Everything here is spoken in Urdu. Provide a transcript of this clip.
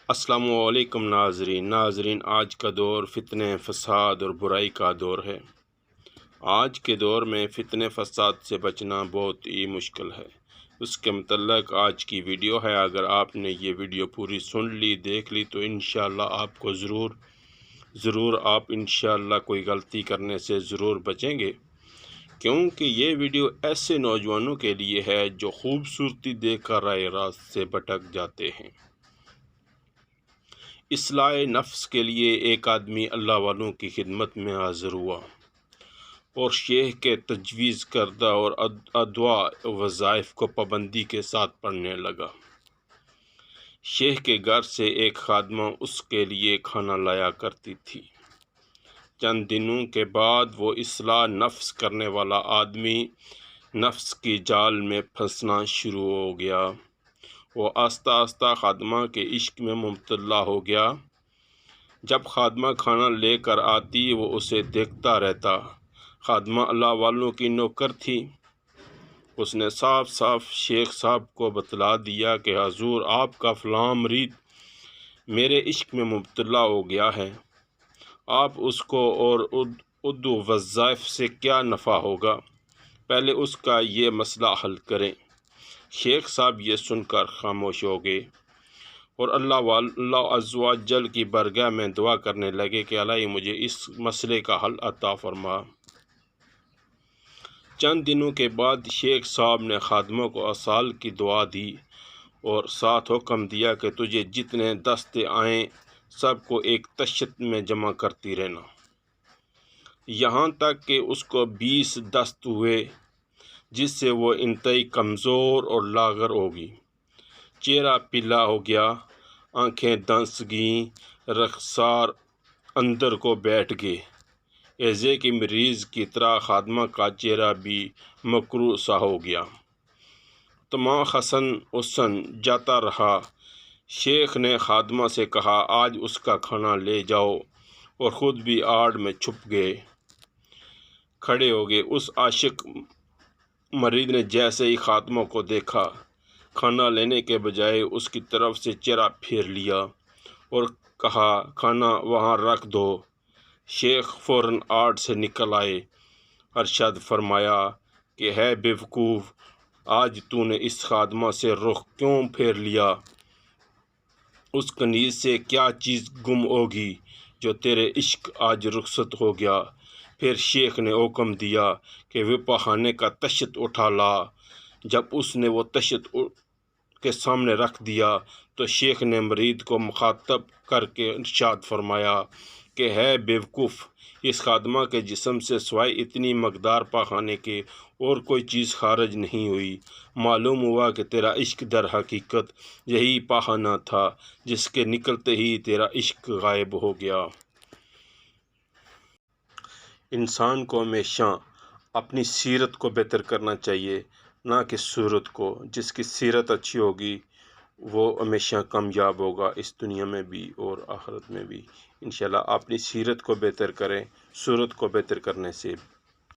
السلام علیکم ناظرین آج کا دور فتنے فساد اور برائی کا دور ہے۔ آج کے دور میں فتنے فساد سے بچنا بہت ہی مشکل ہے۔ اس کے متعلق آج کی ویڈیو ہے۔ اگر آپ نے یہ ویڈیو پوری سن لی دیکھ لی تو انشاءاللہ آپ کو ضرور آپ انشاءاللہ کوئی غلطی کرنے سے ضرور بچیں گے، کیونکہ یہ ویڈیو ایسے نوجوانوں کے لیے ہے جو خوبصورتی دیکھ کر راہ راست سے بھٹک جاتے ہیں۔ اصلاح نفس کے لیے ایک آدمی اللہ والوں کی خدمت میں حاضر ہوا اور شیخ کے تجویز کردہ اور ادعا وظائف کو پابندی کے ساتھ پڑھنے لگا۔ شیخ کے گھر سے ایک خادمہ اس کے لیے کھانا لایا کرتی تھی۔ چند دنوں کے بعد وہ اصلاح نفس کرنے والا آدمی نفس کی جال میں پھنسنا شروع ہو گیا۔ وہ آہستہ آہستہ خادمہ کے عشق میں مبتلا ہو گیا۔ جب خادمہ کھانا لے کر آتی وہ اسے دیکھتا رہتا۔ خادمہ اللہ والوں کی نوکر تھی۔ اس نے صاف صاف شیخ صاحب کو بتلا دیا کہ حضور آپ کا فلاں مرید میرے عشق میں مبتلا ہو گیا ہے، آپ اس کو اور ادعو وظائف سے کیا نفع ہوگا، پہلے اس کا یہ مسئلہ حل کریں۔ شیخ صاحب یہ سن کر خاموش ہو گئے اور اللہ عز و جل کی بارگاہ میں دعا کرنے لگے کہ الہی مجھے اس مسئلے کا حل عطا فرما۔ چند دنوں کے بعد شیخ صاحب نے خادموں کو اصال کی دعا دی اور ساتھ حکم دیا کہ تجھے جتنے دست آئیں سب کو ایک تشت میں جمع کرتی رہنا، یہاں تک کہ اس کو 20 دست ہوئے، جس سے وہ انتہائی کمزور اور لاغر ہوگی۔ چہرہ پیلا ہو گیا، آنکھیں دھنس گئیں، رخسار اندر کو بیٹھ گئے۔ ایزے کی مریض کی طرح خادمہ کا چہرہ بھی مکروہ سا ہو گیا۔ طمع حسن جاتا رہا۔ شیخ نے خادمہ سے کہا آج اس کا کھانا لے جاؤ، اور خود بھی آڑ میں چھپ گئے، کھڑے ہو گئے۔ اس عاشق مرید نے جیسے ہی خادمہ کو دیکھا، کھانا لینے کے بجائے اس کی طرف سے چہرہ پھیر لیا اور کہا کھانا وہاں رکھ دو۔ شیخ فوراً آڑ سے نکل آئے۔ ارشاد فرمایا کہ ہے بیوقوف، آج تو نے اس خادمہ سے رخ کیوں پھیر لیا؟ اس کنیز سے کیا چیز گم ہوگی جو تیرے عشق آج رخصت ہو گیا؟ پھر شیخ نے حکم دیا کہ وپا خانے کا تشت اٹھا لا۔ جب اس نے وہ تشت کے سامنے رکھ دیا تو شیخ نے مرید کو مخاطب کر کے ارشاد فرمایا کہ ہے بیوقوف، اس خادمہ کے جسم سے سوائے اتنی مقدار پاخانے کے اور کوئی چیز خارج نہیں ہوئی۔ معلوم ہوا کہ تیرا عشق در حقیقت یہی پاخانہ تھا جس کے نکلتے ہی تیرا عشق غائب ہو گیا۔ انسان کو ہمیشہ اپنی سیرت کو بہتر کرنا چاہیے، نہ کہ صورت کو۔ جس کی سیرت اچھی ہوگی وہ ہمیشہ کامیاب ہوگا، اس دنیا میں بھی اور آخرت میں بھی۔ انشاءاللہ اپنی سیرت کو بہتر کریں، صورت کو بہتر کرنے سے